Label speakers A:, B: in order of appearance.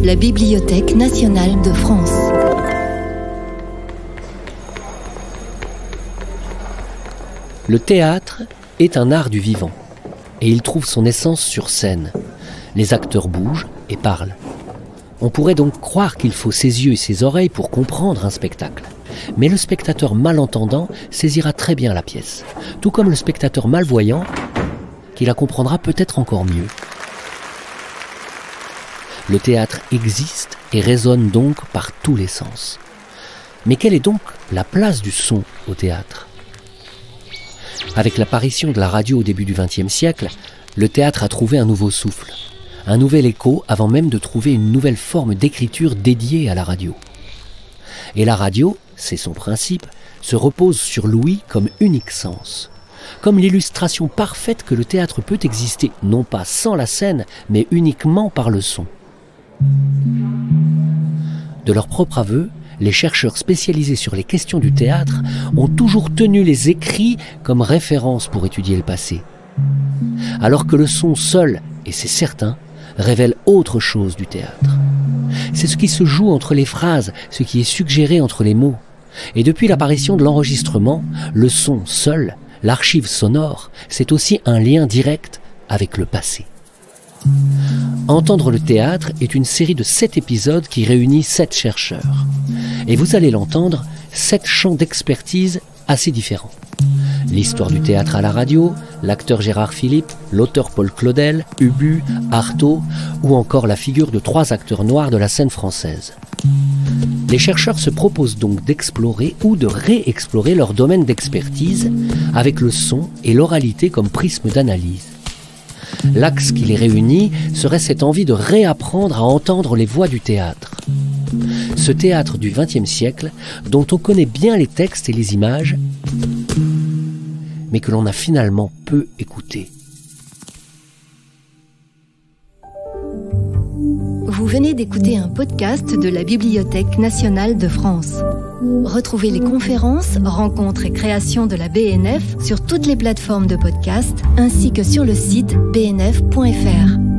A: la Bibliothèque nationale de France.
B: Le théâtre est un art du vivant, et il trouve son essence sur scène. Les acteurs bougent et parlent. On pourrait donc croire qu'il faut ses yeux et ses oreilles pour comprendre un spectacle. Mais le spectateur malentendant saisira très bien la pièce, tout comme le spectateur malvoyant, qui la comprendra peut-être encore mieux. Le théâtre existe et résonne donc par tous les sens. Mais quelle est donc la place du son au théâtre ? Avec l'apparition de la radio au début du XXe siècle, le théâtre a trouvé un nouveau souffle, un nouvel écho avant même de trouver une nouvelle forme d'écriture dédiée à la radio. Et la radio, c'est son principe, se repose sur l'ouïe comme unique sens, comme l'illustration parfaite que le théâtre peut exister, non pas sans la scène, mais uniquement par le son. De leur propre aveu, les chercheurs spécialisés sur les questions du théâtre ont toujours tenu les écrits comme référence pour étudier le passé. Alors que le son seul, et c'est certain, révèle autre chose du théâtre. C'est ce qui se joue entre les phrases, ce qui est suggéré entre les mots. Et depuis l'apparition de l'enregistrement, le son seul, l'archive sonore, c'est aussi un lien direct avec le passé. Entendre le théâtre est une série de 7 épisodes qui réunit 7 chercheurs. Et vous allez l'entendre, 7 champs d'expertise assez différents. L'histoire du théâtre à la radio, l'acteur Gérard Philippe, l'auteur Paul Claudel, Ubu, Artaud, ou encore la figure de 3 acteurs noirs de la scène française. Les chercheurs se proposent donc d'explorer ou de réexplorer leur domaine d'expertise avec le son et l'oralité comme prisme d'analyse. L'axe qui les réunit serait cette envie de réapprendre à entendre les voix du théâtre. Ce théâtre du XXe siècle, dont on connaît bien les textes et les images, mais que l'on a finalement peu écouté.
A: Vous venez d'écouter un podcast de la Bibliothèque nationale de France. Retrouvez les conférences, rencontres et créations de la BNF sur toutes les plateformes de podcast ainsi que sur le site bnf.fr.